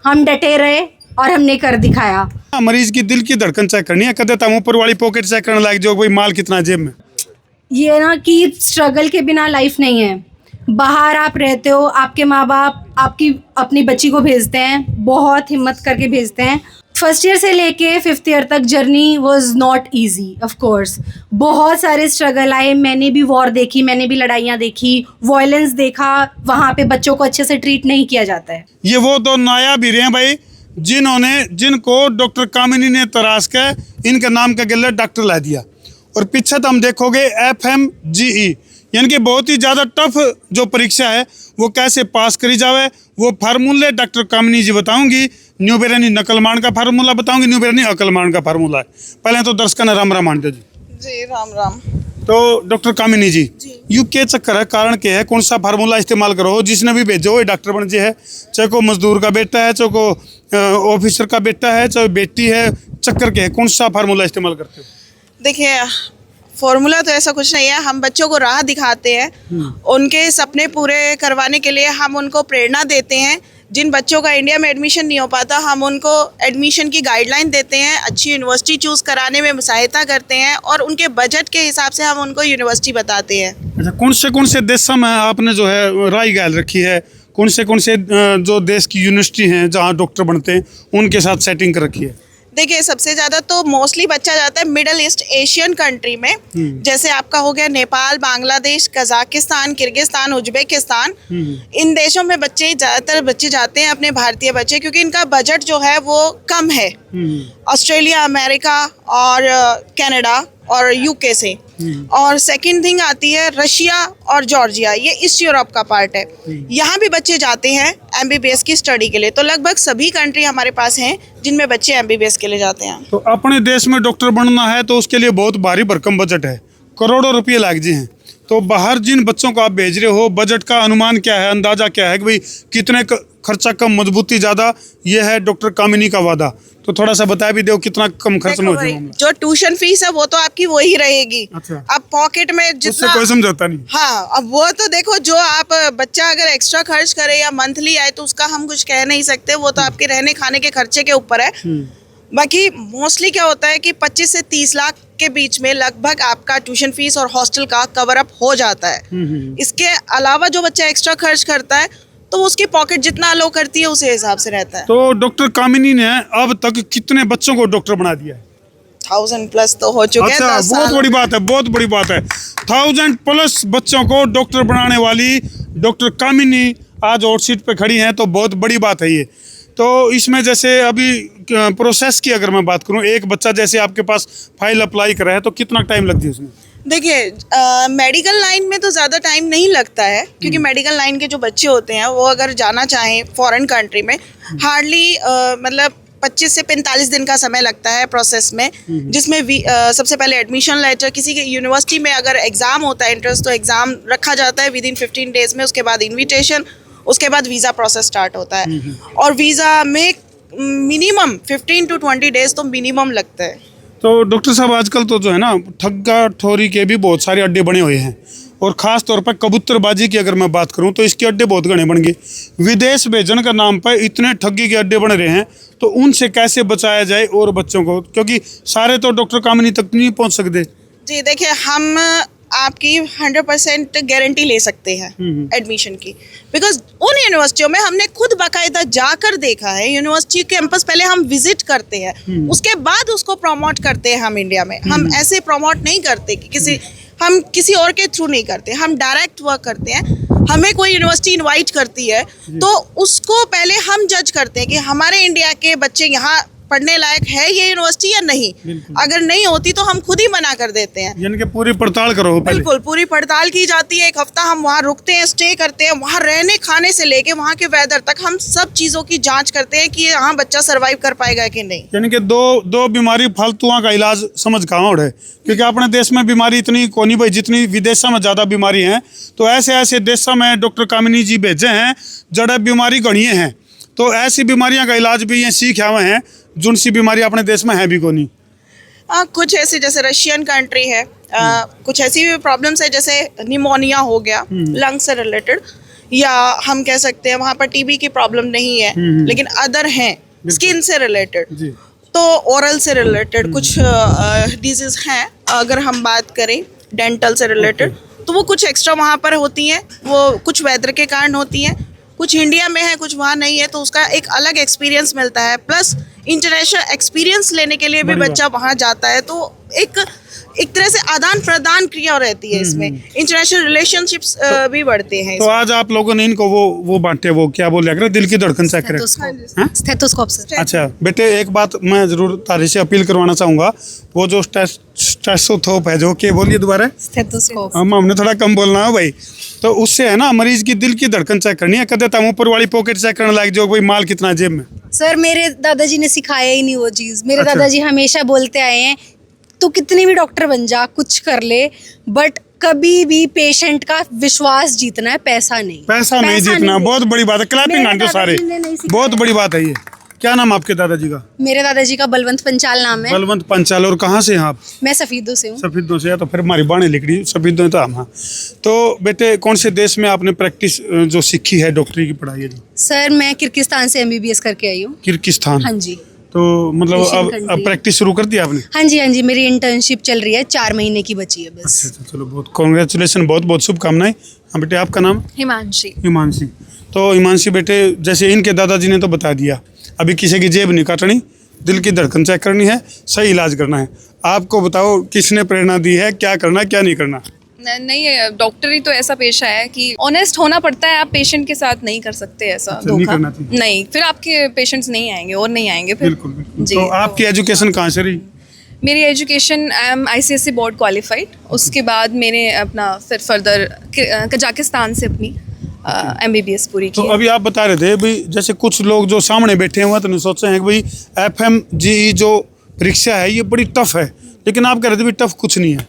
हम डटे रहे और हमने कर दिखाया। मरीज की दिल की धड़कन चेक करनी है, कदे तम ऊपर वाली पॉकेट चेक करने लायक जो भाई माल कितना जेब में। ये ना कि स्ट्रगल के बिना लाइफ नहीं है। बाहर आप रहते हो, आपके माँ बाप आपकी अपनी बच्ची को भेजते हैं, बहुत हिम्मत करके भेजते हैं। फर्स्ट ईयर से लेके 5th ईयर तक journey was not easy of course. बहुत सारे स्ट्रगल आए, मैंने भी वॉर देखी, मैंने भी लड़ाइयाँ देखी, वायलेंस देखा, वहाँ पे बच्चों को अच्छे से ट्रीट नहीं किया जाता है। ये वो दो नायाब हीरे हैं भाई जिनको डॉक्टर कामिनी ने तराश कर इनके नाम का गले डॉक्टर ला दिया। और पीछे तो हम देखोगे FMGE यानी कि बहुत ही ज़्यादा टफ जो परीक्षा है वो कैसे पास करी जावे, वो फार्मूले डॉक्टर कामिनी जी बताऊंगी। न्यू बेरानी नकलमान का फार्मूला बताऊंगी, न्यू बेरानी अकलमान का फार्मूला है। पहले तो दर्शकों ने राम राम मान दो जी। राम राम। तो डॉक्टर कामिनी जी यू क्या चक्कर है, कारण क्या है, कौन सा फार्मूला इस्तेमाल करो? जिसने भी भेजो वो डॉक्टर बन जे है, चाहे को मजदूर का बेटा है, चाहे को ऑफिसर का बेटा है, चाहे बेटी है, चक्कर क्या है, कौन सा फार्मूला इस्तेमाल करते हो? देखिए फॉर्मूला तो ऐसा कुछ नहीं है, हम बच्चों को राह दिखाते हैं, उनके सपने पूरे करवाने के लिए हम उनको प्रेरणा देते हैं। जिन बच्चों का इंडिया में एडमिशन नहीं हो पाता हम उनको एडमिशन की गाइडलाइन देते हैं, अच्छी यूनिवर्सिटी चूज़ कराने में सहायता करते हैं और उनके बजट के हिसाब से हम उनको यूनिवर्सिटी बताते हैं। अच्छा, कौन से देशों में आपने जो है राय गाल रखी है, कौन से जो देश की यूनिवर्सिटी हैं जहाँ डॉक्टर बनते हैं उनके साथ सेटिंग कर रखी है? देखिए सबसे ज़्यादा तो मोस्टली बच्चा जाता है मिडल ईस्ट एशियन कंट्री में, जैसे आपका हो गया Nepal, Bangladesh, Kazakhstan, Kyrgyzstan, Uzbekistan. इन देशों में ज़्यादातर बच्चे जाते हैं, अपने भारतीय बच्चे, क्योंकि इनका बजट जो है वो कम है। ऑस्ट्रेलिया, अमेरिका और कनाडा और यूके से। और सेकंड थिंग आती है रशिया और जॉर्जिया, ये ईस्ट यूरोप का पार्ट है। यहाँ भी बच्चे जाते हैं MBBS की स्टडी के लिए। तो लगभग सभी कंट्री हमारे पास हैं जिनमें बच्चे MBBS के लिए जाते हैं। तो अपने देश में डॉक्टर बनना है तो उसके लिए बहुत भारी भरकम बजट है, करोड़ों रुपये लाग जी हैं। तो बाहर जिन बच्चों को आप भेज रहे हो, बजट का अनुमान क्या है, अंदाजा क्या है कि भाई कितने खर्चा कम मजबूती ज़्यादा, ये है डॉक्टर कामिनी का वादा। तो थोड़ा सा बता भी दो कितना कम खर्च में हो जाएगा। जो ट्यूशन फीस है वो तो आपकी वही रहेगी। अच्छा। अब पॉकेट में जितना कोई समझौता नहीं। हाँ, अब वो तो देखो, जो आप बच्चा अगर एक्स्ट्रा खर्च करे या मंथली आए तो उसका हम कुछ कह नहीं सकते, वो तो आपके रहने खाने के खर्चे के ऊपर है। बाकी मोस्टली क्या होता है कि 25 से 30 लाख के बीच में लगभग आपका ट्यूशन फीस और हॉस्टल का कवर अप हो जाता है। इसके अलावा जो बच्चा एक्स्ट्रा खर्च करता है तो उसकी पॉकेट जितना अलो करती है उसी हिसाब से रहता है। तो डॉक्टर कामिनी ने अब तक कितने बच्चों को डॉक्टर बना दिया है? 1000+ तो हो चुके हैं। अच्छा, बहुत बड़ी बात है, बहुत बड़ी बात है। 1000+ बच्चों को डॉक्टर बनाने वाली डॉक्टर कामिनी आज हॉट सीट पे खड़ी हैं, तो बहुत बड़ी बात है ये। तो इसमें जैसे अभी प्रोसेस की अगर मैं बात करूं, एक बच्चा जैसे आपके पास फाइल अप्लाई करा है तो कितना टाइम लगती है उसमें? देखिए मेडिकल लाइन में तो ज़्यादा टाइम नहीं लगता है, क्योंकि मेडिकल लाइन के जो बच्चे होते हैं वो अगर जाना चाहें फॉरेन कंट्री में, हार्डली मतलब 25 से 45 दिन का समय लगता है प्रोसेस में, जिसमें सबसे पहले एडमिशन लेटर, किसी के यूनिवर्सिटी में अगर एग्ज़ाम होता है इंट्रेंस, तो एग्ज़ाम रखा जाता है विदिन 15 डेज़ में। उसके बाद इन्विटेशन, उसके बाद वीज़ा प्रोसेस स्टार्ट होता है। और वीज़ा में मिनिमम 15 to 20 डेज़ तो मिनिमम लगता है। तो डॉक्टर साहब आजकल तो जो है ना ठग्गा ठोरी के भी बहुत सारे अड्डे बने हुए हैं, और ख़ास तौर पर कबूतरबाजी की अगर मैं बात करूं तो इसके अड्डे बहुत घने बन गए। विदेश भेजने का नाम पर इतने ठगी के अड्डे बन रहे हैं, तो उनसे कैसे बचाया जाए और बच्चों को, क्योंकि सारे तो डॉक्टर कामिनी तक नहीं पहुंच सकते। जी देखिए, हम आपकी 100% गारंटी ले सकते हैं एडमिशन की, बिकॉज उन यूनिवर्सिटियों में हमने खुद बाकायदा जाकर देखा है। यूनिवर्सिटी कैंपस पहले हम विजिट करते हैं, उसके बाद उसको प्रमोट करते हैं हम इंडिया में। हम ऐसे प्रमोट नहीं करते कि हम किसी और के थ्रू नहीं करते, हम डायरेक्ट वर्क करते हैं। हमें कोई यूनिवर्सिटी इनवाइट करती है तो उसको पहले हम जज करते हैं कि हमारे इंडिया के बच्चे यहाँ पढ़ने लायक है ये यूनिवर्सिटी या नहीं। अगर नहीं होती तो हम खुद ही मना कर देते हैं। यानी कि पूरी पड़ताल करो पहले। बिल्कुल, पूरी पड़ताल की जाती है। 1 हफ्ता हम वहाँ रुकते हैं, स्टे करते हैं, वहाँ रहने खाने से लेके वहाँ के वेदर तक हम सब चीज़ों की जांच करते हैं कि यहाँ बच्चा सर्वाइव कर पाएगा कि नहीं। यानी कि दो बीमारी फालतुओं का इलाज समझ कहाँ उड़े, क्योंकि अपने देश में बीमारी इतनी कोनी भाई जितनी विदेशों में ज़्यादा बीमारी हैं। तो ऐसे देशों में डॉक्टर कामिनी जी भेजे हैं जड़ा बीमारी गणिये हैं, तो ऐसी बीमारियां का इलाज भी ये सीख आए हैं जोन सी बीमारी अपने देश में है भी को नहीं। कुछ ऐसी जैसे रशियन कंट्री है, कुछ ऐसी भी प्रॉब्लम्स है जैसे निमोनिया हो गया लंग से रिलेटेड, या हम कह सकते हैं वहाँ पर टीबी की प्रॉब्लम नहीं है, लेकिन अदर हैं स्किन से रिलेटेड, जी तो ओरल से रिलेटेड कुछ डिजीज हैं। अगर हम बात करें डेंटल से रिलेटेड, तो वो कुछ एक्स्ट्रा वहाँ पर होती हैं, वो कुछ वेदर के कारण होती हैं, कुछ इंडिया में है कुछ वहाँ नहीं है, तो उसका एक अलग एक्सपीरियंस मिलता है। प्लस इंटरनेशनल एक्सपीरियंस लेने के लिए भी बच्चा वहाँ जाता है, तो एक तरह से आदान प्रदान क्रिया रहती है इसमें, इंटरनेशनल रिलेशनशिप्स भी बढ़ते हैं। तो आज आप लोगों ने इनको वो बांटे, वो क्या बोल रहे दिल की धड़कन चेक करें। Stethoscope sir. अच्छा बेटे, एक बात मैं जरूर तारी से अपील करवाना चाहूंगा, वो जो स्टेथोस्कोप है, जो क्या बोलिए दोबारा? स्टेथोस्कोप। हमने थोड़ा कम बोलना है भाई। तो उससे है ना मरीज की दिल की धड़कन चेक करनी है, कदे तम ऊपर वाली पॉकेट चेक करने लायक, जो भाई माल कितना है जेब में। सर मेरे दादाजी ने सिखाया ही नहीं वो चीज़। मेरे अच्छा। दादाजी हमेशा बोलते आए हैं तू कितनी भी डॉक्टर बन जा, कुछ कर ले, बट कभी भी पेशेंट का विश्वास जीतना है, पैसा नहीं। पैसा नहीं जीतना, बहुत बड़ी बात है। क्लैपिंग मेरे आंटो सारे, दादाजी ने नहीं सिखाया। बहुत बड़ी बात है ये। क्या नाम आपके दादाजी का? मेरे दादाजी का बलवंत पंचाल नाम है। बलवंत पंचाल। और कहाँ से हैं आप? मैं सफीदों से हूँ। सफीदों से है, तो फिर हमारी बाणी लिखड़ी सफीदों तो हम। हाँ, तो बेटे कौन से देश में आपने प्रैक्टिस जो सीखी है डॉक्टरी की पढ़ाई है? सर मैं किर्गिस्तान से MBBS करके आई हूँ। किर्गिस्तान? हाँ जी। तो मतलब एशियन अब कंट्री। प्रैक्टिस शुरू कर दी आपने? हाँ जी हाँ जी, मेरी इंटर्नशिप चल रही है, 4 महीने की बची है बस। अच्छा, चलो बहुत कॉन्ग्रेचुलेसन, बहुत बहुत शुभकामनाएं। हाँ बेटे, आपका नाम? हिमांशी। हिमांशी। तो हिमांशी बेटे, जैसे इनके दादाजी ने तो बता दिया, अभी किसी की जेब नहीं काटनी, दिल की धड़कन चेक करनी है, सही इलाज करना है। आपको बताओ किसने प्रेरणा दी है, क्या करना क्या नहीं करना? नहीं, डॉक्टरी तो ऐसा पेशा है कि ऑनेस्ट होना पड़ता है। आप पेशेंट के साथ नहीं कर सकते ऐसा अच्छा, नहीं धोखा। करना चाहिए। नहीं, फिर आपके पेशेंट्स नहीं आएंगे और नहीं आएंगे फिर। बिल्कुल बिल्कुल। जी। तो आपकी एजुकेशन कहाँ से रही? मेरी education I am ICSE board qualified. उसके बाद मैंने अपना फिर फर्दर कजाकिस्तान से अपनी MBBS पूरी तो की। अभी आप बता रहे थे भाई, जैसे कुछ लोग जो सामने बैठे हुए हैं तो नहीं सोचते हैं कि भाई FMGE जो परीक्षा है ये बड़ी टफ है, लेकिन आप कह रहे थे भी टफ कुछ नहीं है।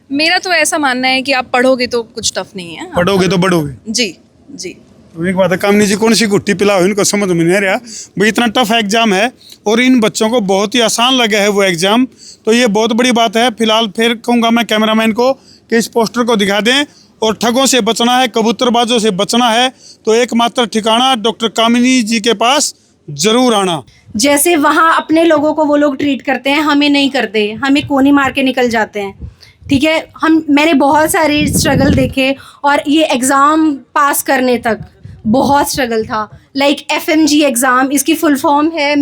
मेरा तो ऐसा मानना है कि आप पढ़ोगे तो कुछ टफ नहीं है। पढ़ोगे तो बढ़ोगे। जी जी। तो एक बात है, कामनी जी कौन सी गुट्टी पिलाओ, इनको समझ में नहीं रहा भाई, इतना टफ एग्जाम है और इन बच्चों को बहुत ही आसान लगा है वो एग्जाम, तो ये बहुत बड़ी बात है। फिलहाल फिर कहूँगा मैं कैमरामैन को कि इस पोस्टर को दिखा दें, और ठगों से बचना है, कबूतरबाजों से बचना है, तो एकमात्र ठिकाना डॉक्टर कामिनी जी के पास जरूर आना। जैसे वहाँ अपने लोगों को वो लोग ट्रीट करते हैं, हमें नहीं करते, हमें कोनी मार के निकल जाते हैं। ठीक है, मैंने बहुत सारे स्ट्रगल देखे, और ये एग्ज़ाम पास करने तक बहुत स्ट्रगल था। लाइक FMG एग्ज़ाम, इसकी फुल फॉर्म है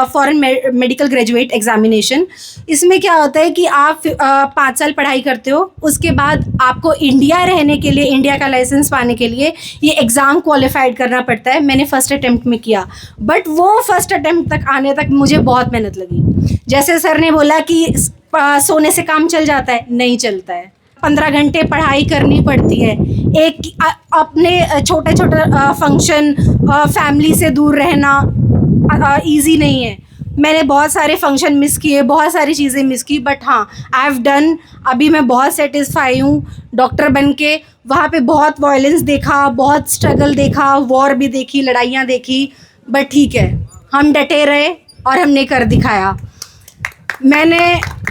फॉरेन मेडिकल ग्रेजुएट एग्जामिनेशन। इसमें क्या होता है कि आप 5 साल पढ़ाई करते हो, उसके बाद आपको इंडिया रहने के लिए, इंडिया का लाइसेंस पाने के लिए ये एग्ज़ाम क्वालिफाइड करना पड़ता है। मैंने फर्स्ट अटैम्प्ट में किया, बट वो फर्स्ट अटैम्प्ट तक आने तक मुझे बहुत मेहनत लगी। जैसे सर ने बोला कि सोने से काम चल जाता है, नहीं चलता है। 15 घंटे पढ़ाई करनी पड़ती है। एक अपने छोटे छोटे फंक्शन, फैमिली से दूर रहना इजी नहीं है। मैंने बहुत सारे फंक्शन मिस किए, बहुत सारी चीज़ें मिस की, बट हाँ आई हैव डन। अभी मैं बहुत सेटिस्फाई हूँ डॉक्टर बन के। वहाँ पे बहुत वायलेंस देखा, बहुत स्ट्रगल देखा, वॉर भी देखी, लड़ाइयाँ देखी, बट ठीक है, हम डटे रहे और हमने कर दिखाया। मैंने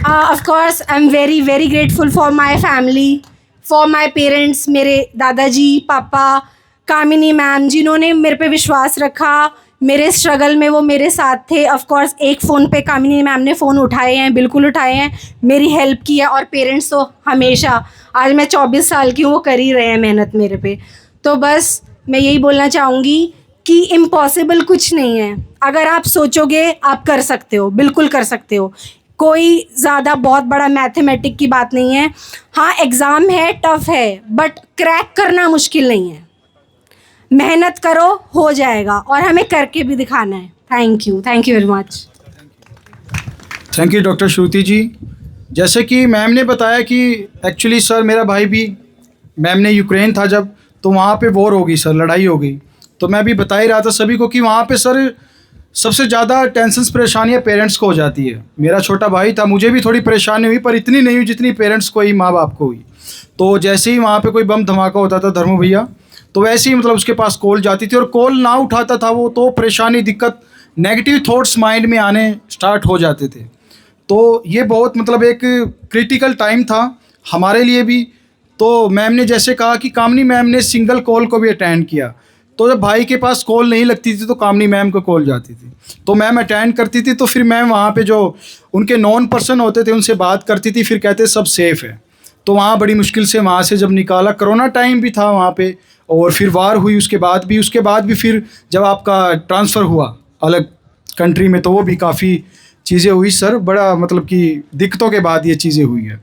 of course I am very very grateful for my family, for my parents, मेरे दादाजी, पापा, कामिनी मैम, जिन्होंने मेरे पे विश्वास रखा। मेरे स्ट्रगल में वो मेरे साथ थे। ऑफ कोर्स एक फ़ोन पे कामिनी मैम ने फ़ोन उठाए हैं, बिल्कुल उठाए हैं, मेरी हेल्प की है। और पेरेंट्स तो हमेशा, आज मैं 24 साल की हूँ, वो कर ही रहे हैं मेहनत मेरे पे। तो बस मैं यही बोलना चाहूँगी कि इम्पॉसिबल कुछ नहीं है। अगर आप सोचोगे आप कर सकते हो, बिल्कुल कर सकते हो। कोई ज़्यादा बहुत बड़ा मैथमेटिक की बात नहीं है। हाँ एग्ज़ाम है, टफ़ है, बट क्रैक करना मुश्किल नहीं है। मेहनत करो, हो जाएगा, और हमें करके भी दिखाना है। Thank you very much. Thank you doctor Shruti ji. जैसे कि मैम ने बताया कि एक्चुअली सर मेरा भाई भी, मैम ने यूक्रेन था जब, तो वहाँ पे वॉर हो गई सर, लड़ाई हो गई। तो मैं भी बता ही रहा था सभी को कि वहाँ पे सर सबसे ज़्यादा टेंशन्स, परेशानियाँ पेरेंट्स को हो जाती है। मेरा छोटा भाई था, मुझे भी थोड़ी परेशानी हुई, पर इतनी नहीं हुई जितनी पेरेंट्स को ही, माँ बाप को हुई। तो जैसे ही वहाँ पे कोई बम धमाका होता था धर्मू भैया, तो वैसे ही मतलब उसके पास कॉल जाती थी, और कॉल ना उठाता था वो, तो परेशानी, दिक्कत, नेगेटिव थॉट्स माइंड में आने स्टार्ट हो जाते थे। तो ये बहुत मतलब एक क्रिटिकल टाइम था हमारे लिए भी, तो मैम ने जैसे कहा कि कामनी मैम ने सिंगल कॉल को भी अटेंड किया, तो जब भाई के पास कॉल नहीं लगती थी तो कामनी मैम को कॉल जाती थी, तो मैम अटेंड करती थी। तो फिर मैम वहाँ पे जो उनके नॉन पर्सन होते थे उनसे बात करती थी, फिर कहते सब सेफ़ है। तो वहाँ बड़ी मुश्किल से वहाँ से जब निकाला, कोरोना टाइम भी था वहाँ पे, और फिर वार हुई उसके बाद भी फिर जब आपका ट्रांसफ़र हुआ अलग कंट्री में, तो वो भी काफ़ी चीज़ें हुई सर। बड़ा मतलब कि दिक्कतों के बाद ये चीज़ें हुई है।